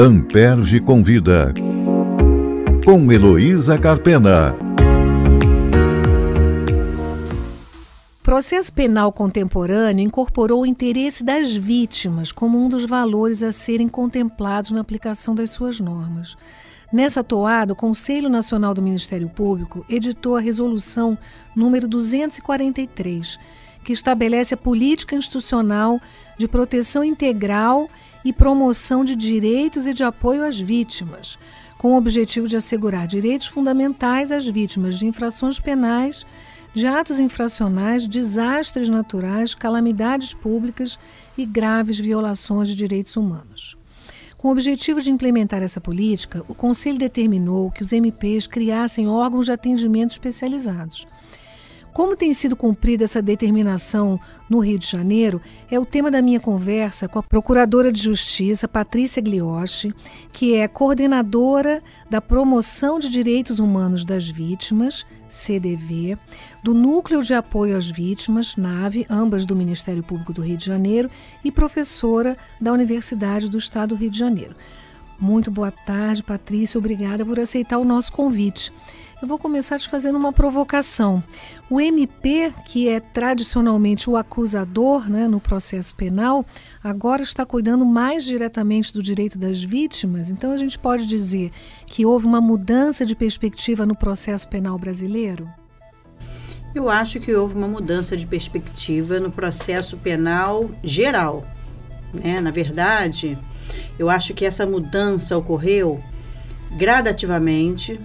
Amperge Convida, com Heloísa Carpena. O processo penal contemporâneo incorporou o interesse das vítimas como um dos valores a serem contemplados na aplicação das suas normas. Nessa toada, o Conselho Nacional do Ministério Público editou a Resolução número 243, que estabelece a política institucional de proteção integral e promoção de direitos e de apoio às vítimas, com o objetivo de assegurar direitos fundamentais às vítimas de infrações penais, de atos infracionais, desastres naturais, calamidades públicas e graves violações de direitos humanos. Com o objetivo de implementar essa política, o Conselho determinou que os MPs criassem órgãos de atendimento especializados. Como tem sido cumprida essa determinação no Rio de Janeiro, é o tema da minha conversa com a Procuradora de Justiça, Patrícia Glioshi, que é coordenadora da Promoção de Direitos Humanos das Vítimas, CDV, do Núcleo de Apoio às Vítimas, NAVE, ambas do Ministério Público do Rio de Janeiro, e professora da Universidade do Estado do Rio de Janeiro. Muito boa tarde, Patrícia. Obrigada por aceitar o nosso convite. Eu vou começar te fazendo uma provocação. O MP, que é tradicionalmente o acusador, no processo penal, agora está cuidando mais diretamente do direito das vítimas. Então a gente pode dizer que houve uma mudança de perspectiva no processo penal brasileiro? Eu acho que houve uma mudança de perspectiva no processo penal geral. Na verdade, eu acho que essa mudança ocorreu gradativamente,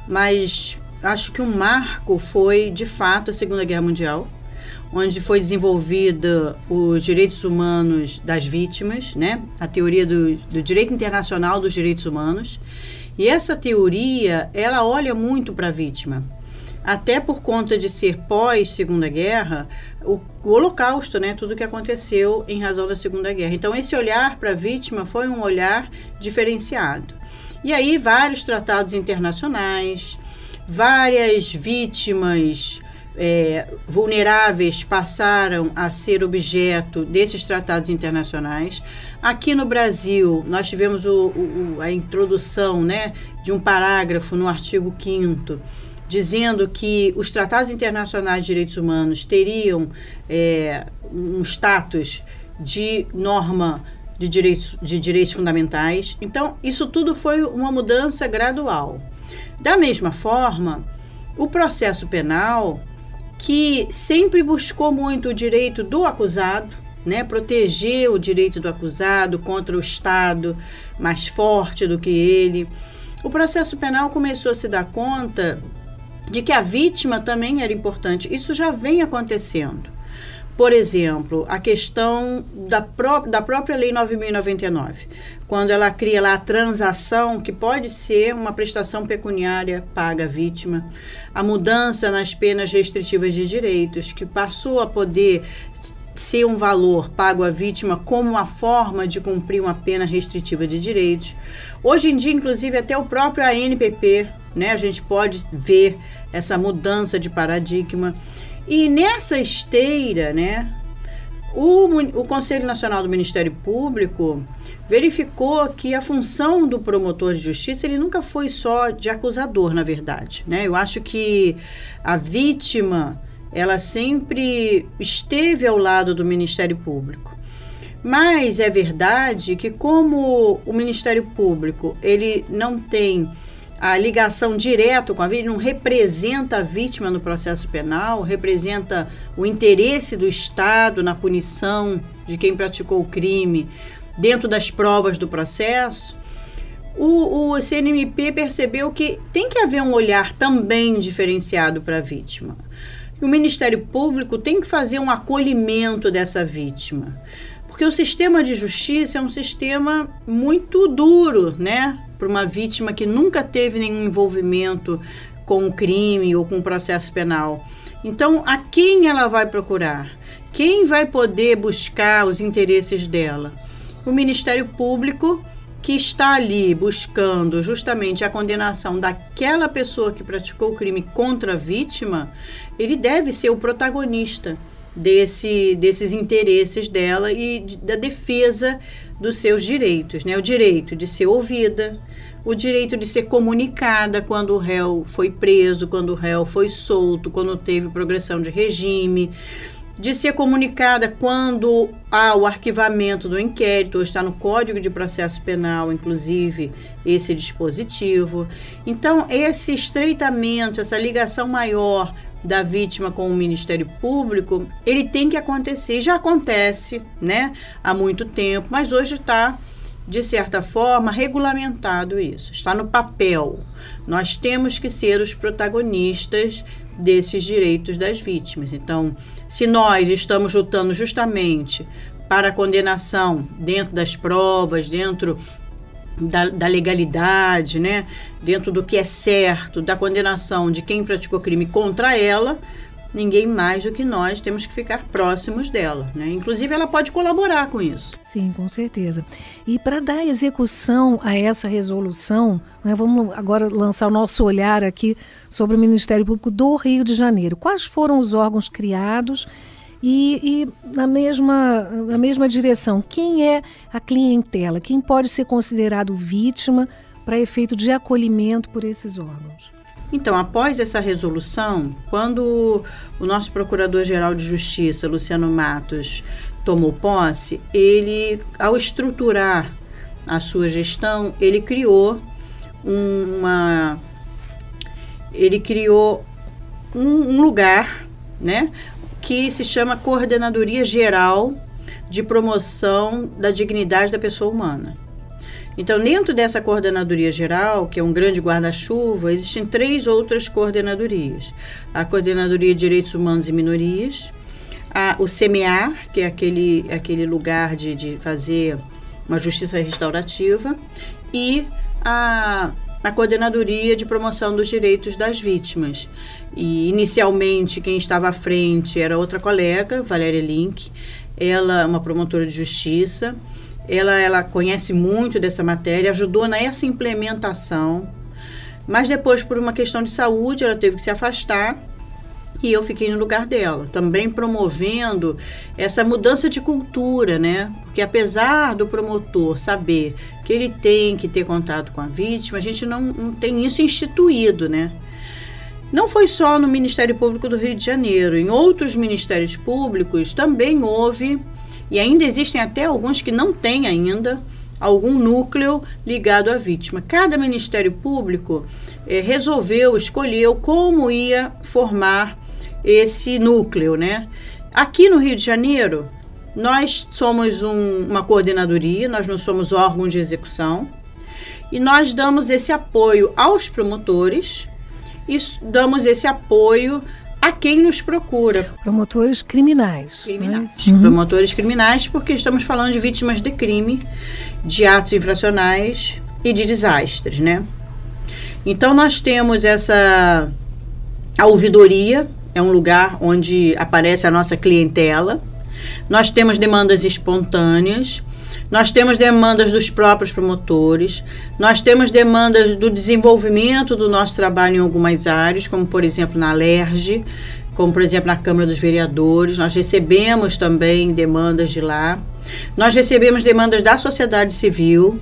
mas acho que um marco foi, de fato, a Segunda Guerra Mundial, onde foi desenvolvida os direitos humanos das vítimas, a teoria do direito internacional dos direitos humanos. E essa teoria, ela olha muito para a vítima, até por conta de ser pós-Segunda Guerra, o Holocausto, tudo que aconteceu em razão da Segunda Guerra. Então, esse olhar para a vítima foi um olhar diferenciado. E aí, vários tratados internacionais, várias vítimas vulneráveis passaram a ser objeto desses tratados internacionais. Aqui no Brasil, nós tivemos a introdução de um parágrafo no artigo 5º, dizendo que os tratados internacionais de direitos humanos teriam um status de norma de direitos fundamentais. Então, isso tudo foi uma mudança gradual. Da mesma forma, o processo penal, que sempre buscou muito o direito do acusado, proteger o direito do acusado contra o Estado mais forte do que ele, o processo penal começou a se dar conta de que a vítima também era importante. Isso já vem acontecendo. Por exemplo, a questão da própria Lei 9.099, quando ela cria lá a transação, que pode ser uma prestação pecuniária paga à vítima, a mudança nas penas restritivas de direitos, que passou a poder ser um valor pago à vítima como uma forma de cumprir uma pena restritiva de direitos. Hoje em dia, inclusive, até o próprio ANPP, a gente pode ver essa mudança de paradigma. E nessa esteira, o Conselho Nacional do Ministério Público verificou que a função do promotor de justiça, ele nunca foi só de acusador, na verdade. Eu acho que a vítima, ela sempre esteve ao lado do Ministério Público. Mas é verdade que, como o Ministério Público, ele não tem a ligação direta com a vítima, não representa a vítima no processo penal, representa o interesse do Estado na punição de quem praticou o crime dentro das provas do processo, o CNMP percebeu que tem que haver um olhar também diferenciado para a vítima. O Ministério Público tem que fazer um acolhimento dessa vítima, porque o sistema de justiça é um sistema muito duro, para uma vítima que nunca teve nenhum envolvimento com o crime ou com o processo penal. Então, a quem ela vai procurar? Quem vai poder buscar os interesses dela? O Ministério Público, que está ali buscando justamente a condenação daquela pessoa que praticou o crime contra a vítima, ele deve ser o protagonista desses interesses dela e da defesa dos seus direitos, né? O direito de ser ouvida, o direito de ser comunicada quando o réu foi preso, quando o réu foi solto, quando teve progressão de regime, de ser comunicada quando há o arquivamento do inquérito, ou está no Código de Processo Penal, inclusive, esse dispositivo. Então, esse estreitamento, essa ligação maior da vítima com o Ministério Público, ele tem que acontecer, já acontece, né, há muito tempo, mas hoje está, de certa forma, regulamentado isso, está no papel. Nós temos que ser os protagonistas desses direitos das vítimas. Então, se nós estamos lutando justamente para a condenação dentro das provas, dentro da legalidade, né? Dentro do que é certo, da condenação de quem praticou crime contra ela, ninguém mais do que nós temos que ficar próximos dela, né? Inclusive, ela pode colaborar com isso. Sim, com certeza. E para dar execução a essa resolução, né, vamos agora lançar o nosso olhar aqui sobre o Ministério Público do Rio de Janeiro. Quais foram os órgãos criados e na mesma direção, quem é a clientela? Quem pode ser considerado vítima para efeito de acolhimento por esses órgãos? Então, após essa resolução, quando o nosso Procurador-Geral de Justiça, Luciano Matos, tomou posse, ele, ao estruturar a sua gestão, ele criou um lugar, né, que se chama Coordenadoria Geral de Promoção da Dignidade da Pessoa Humana. Então, dentro dessa coordenadoria geral, que é um grande guarda-chuva, existem 3 outras coordenadorias. A Coordenadoria de Direitos Humanos e Minorias, o CEMEAR, que é aquele lugar de fazer uma justiça restaurativa, e a Coordenadoria de Promoção dos Direitos das Vítimas. E, inicialmente, quem estava à frente era outra colega, Valéria Link. Ela é uma promotora de justiça. Ela conhece muito dessa matéria, ajudou nessa implementação, mas depois, por uma questão de saúde, ela teve que se afastar e eu fiquei no lugar dela, também promovendo essa mudança de cultura, né? Porque apesar do promotor saber que ele tem que ter contato com a vítima, a gente não tem isso instituído, né? Não foi só no Ministério Público do Rio de Janeiro, em outros ministérios públicos também houve. E ainda existem até alguns que não têm ainda algum núcleo ligado à vítima. Cada Ministério Público escolheu como ia formar esse núcleo, né? Aqui no Rio de Janeiro, nós somos uma coordenadoria, nós não somos órgão de execução, e nós damos esse apoio aos promotores e damos esse apoio a quem nos procura. Promotores criminais. Promotores criminais, porque estamos falando de vítimas de crime, de atos infracionais e de desastres, né? Então, nós temos a ouvidoria, é um lugar onde aparece a nossa clientela. Nós temos demandas espontâneas. Nós temos demandas dos próprios promotores, nós temos demandas do desenvolvimento do nosso trabalho em algumas áreas, como, por exemplo, na Alerj, como, por exemplo, na Câmara dos Vereadores. Nós recebemos também demandas de lá. Nós recebemos demandas da sociedade civil.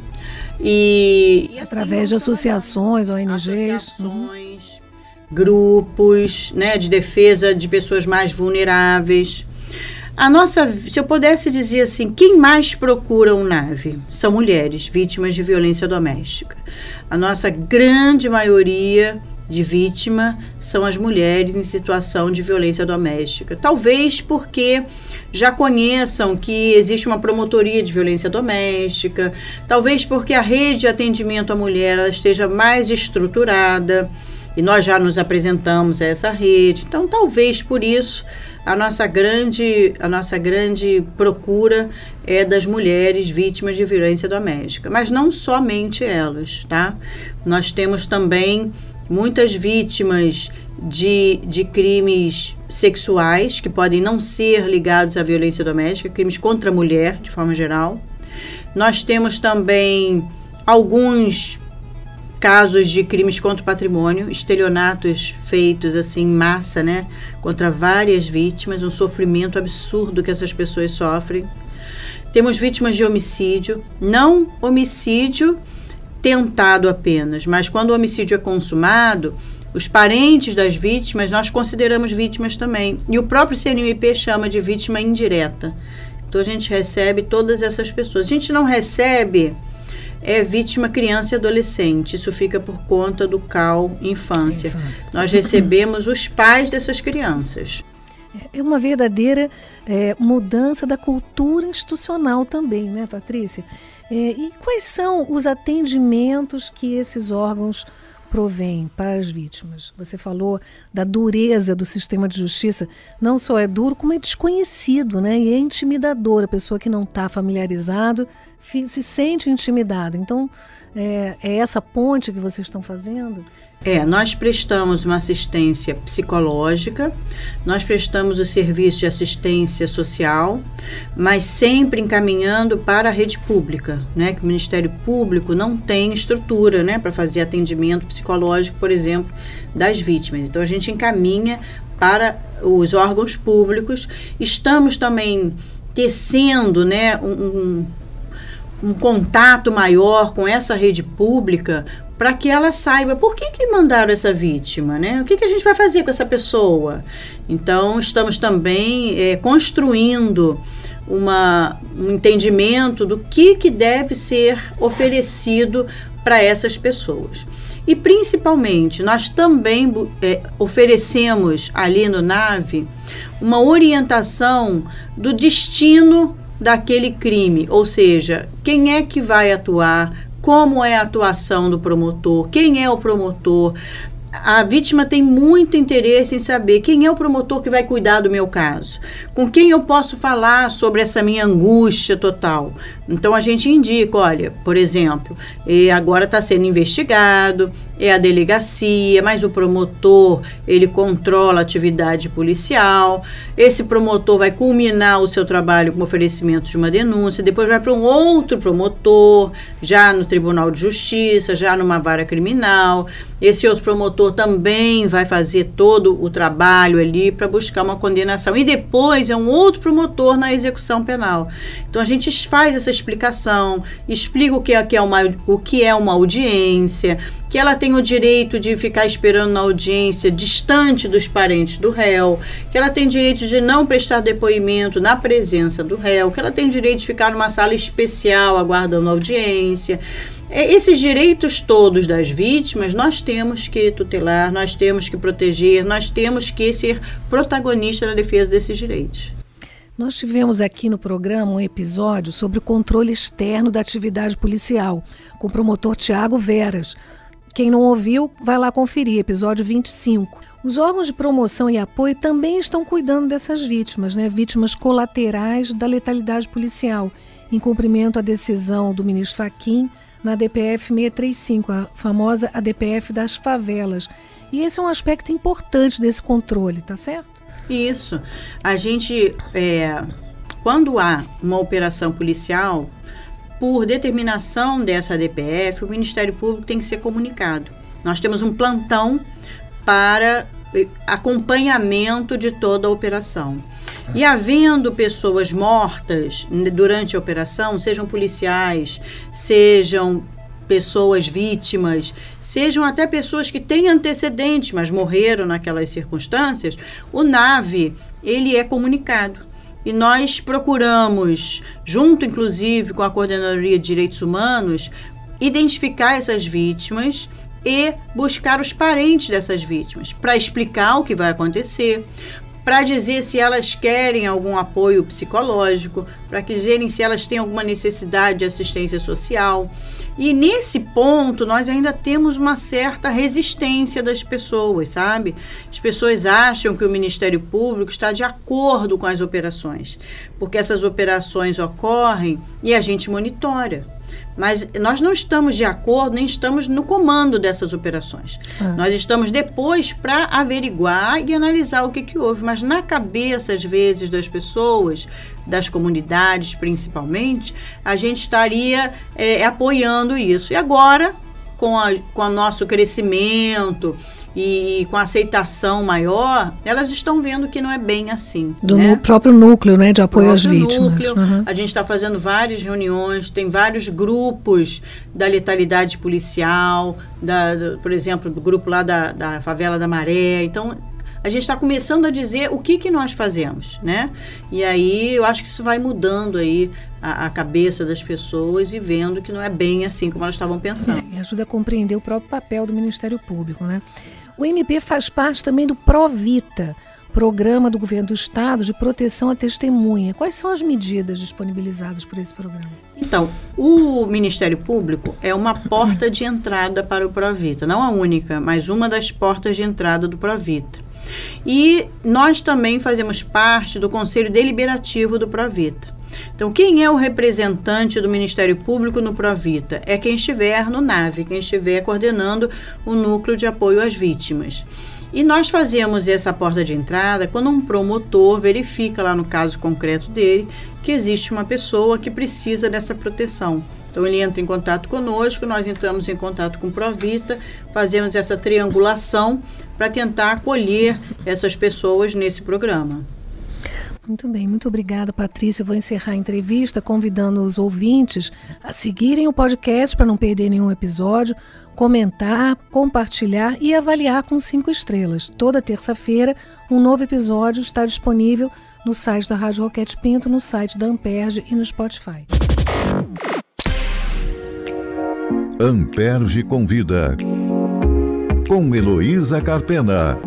E através de associações, ONGs. Grupos, né, de defesa de pessoas mais vulneráveis. Se eu pudesse dizer assim, quem mais procura um NAVE? São mulheres vítimas de violência doméstica. A nossa grande maioria de vítima são as mulheres em situação de violência doméstica. Talvez porque já conheçam que existe uma promotoria de violência doméstica, talvez porque a rede de atendimento à mulher ela esteja mais estruturada e nós já nos apresentamos a essa rede. Então, talvez por isso a nossa grande procura é das mulheres vítimas de violência doméstica, mas não somente elas, tá? Nós temos também muitas vítimas de crimes sexuais, que podem não ser ligados à violência doméstica, crimes contra a mulher, de forma geral. Nós temos também alguns casos de crimes contra o patrimônio, estelionatos feitos assim em massa, né, contra várias vítimas, um sofrimento absurdo que essas pessoas sofrem. Temos vítimas de homicídio, não homicídio tentado apenas, mas quando o homicídio é consumado, os parentes das vítimas nós consideramos vítimas também. E o próprio CNMP chama de vítima indireta. Então a gente recebe todas essas pessoas. A gente não recebe vítima criança e adolescente. Isso fica por conta do CAU Infância. Nós recebemos os pais dessas crianças. É uma verdadeira mudança da cultura institucional também, né, Patrícia? E quais são os atendimentos que esses órgãos provém para as vítimas? Você falou da dureza do sistema de justiça. Não só é duro, como é desconhecido, né? E é intimidador. A pessoa que não está familiarizado se sente intimidado. Então, é essa ponte que vocês estão fazendo? Nós prestamos uma assistência psicológica, nós prestamos o serviço de assistência social, mas sempre encaminhando para a rede pública, né? Que o Ministério Público não tem estrutura, né, para fazer atendimento psicológico, por exemplo, das vítimas. Então a gente encaminha para os órgãos públicos. Estamos também tecendo, né, um contato maior com essa rede pública, para que ela saiba por que mandaram essa vítima, né? O que a gente vai fazer com essa pessoa? Então, estamos também construindo um entendimento do que deve ser oferecido para essas pessoas. E, principalmente, nós também oferecemos ali no NAVE uma orientação do destino daquele crime, ou seja, quem é que vai atuar, como é a atuação do promotor, quem é o promotor. A vítima tem muito interesse em saber quem é o promotor que vai cuidar do meu caso, com quem eu posso falar sobre essa minha angústia total. Então a gente indica, olha, por exemplo, agora está sendo investigado, é a delegacia, mas o promotor, ele controla a atividade policial. Esse promotor vai culminar o seu trabalho com oferecimento de uma denúncia, depois vai para um outro promotor, já no Tribunal de Justiça, já numa vara criminal. Esse outro promotor também vai fazer todo o trabalho ali para buscar uma condenação. E depois é um outro promotor na execução penal. Então a gente faz essa explicação, explica o que é uma audiência, que ela tem o direito de ficar esperando na audiência distante dos parentes do réu, que ela tem direito de não prestar depoimento na presença do réu, que ela tem direito de ficar numa sala especial aguardando a audiência. Esses direitos todos das vítimas nós temos que tutelar, nós temos que proteger, nós temos que ser protagonistas na defesa desses direitos. Nós tivemos aqui no programa um episódio sobre o controle externo da atividade policial, com o promotor Tiago Veras. Quem não ouviu, vai lá conferir, episódio 25. Os órgãos de promoção e apoio também estão cuidando dessas vítimas, né? Vítimas colaterais da letalidade policial, em cumprimento à decisão do ministro Fachin na DPF 635, a famosa ADPF das favelas. E esse é um aspecto importante desse controle, tá certo? Isso. A gente, quando há uma operação policial, por determinação dessa ADPF, o Ministério Público tem que ser comunicado. Nós temos um plantão para acompanhamento de toda a operação. E havendo pessoas mortas durante a operação, sejam policiais, sejam pessoas vítimas, sejam até pessoas que têm antecedentes, mas morreram naquelas circunstâncias, o NAVE, ele é comunicado. E nós procuramos, junto inclusive com a Coordenadoria de Direitos Humanos, identificar essas vítimas e buscar os parentes dessas vítimas, para explicar o que vai acontecer, para dizer se elas querem algum apoio psicológico, para dizerem se elas têm alguma necessidade de assistência social. E nesse ponto nós ainda temos uma certa resistência das pessoas, sabe? As pessoas acham que o Ministério Público está de acordo com as operações, porque essas operações ocorrem e a gente monitora. Mas nós não estamos de acordo, nem estamos no comando dessas operações. Nós estamos depois para averiguar e analisar o que houve. Mas na cabeça, às vezes, das pessoas, das comunidades principalmente, a gente estaria apoiando isso. E agora, com o nosso crescimento e com a aceitação maior, elas estão vendo que não é bem assim. Do né? próprio núcleo, né, de apoio às vítimas. Núcleo, A gente está fazendo várias reuniões, tem vários grupos da letalidade policial, por exemplo, do grupo lá da Favela da Maré. Então, a gente está começando a dizer o que nós fazemos, né? E aí eu acho que isso vai mudando aí a cabeça das pessoas e vendo que não é bem assim como elas estavam pensando. E ajuda a compreender o próprio papel do Ministério Público, né? O MP faz parte também do Provita, Programa do Governo do Estado de Proteção à Testemunha. Quais são as medidas disponibilizadas por esse programa? Então, o Ministério Público é uma porta de entrada para o Provita. Não a única, mas uma das portas de entrada do Provita. E nós também fazemos parte do Conselho Deliberativo do Provita. Então, quem é o representante do Ministério Público no Provita? É quem estiver no NAVE, quem estiver coordenando o Núcleo de Apoio às Vítimas. E nós fazemos essa porta de entrada quando um promotor verifica lá no caso concreto dele que existe uma pessoa que precisa dessa proteção. Então, ele entra em contato conosco, nós entramos em contato com o Provita, fazemos essa triangulação para tentar acolher essas pessoas nesse programa. Muito bem, muito obrigada, Patrícia. Eu vou encerrar a entrevista convidando os ouvintes a seguirem o podcast para não perder nenhum episódio, comentar, compartilhar e avaliar com 5 estrelas. Toda terça-feira, um novo episódio está disponível no site da Rádio Roquete Pinto, no site da Amperge e no Spotify. Amperge convida, com Heloísa Carpena.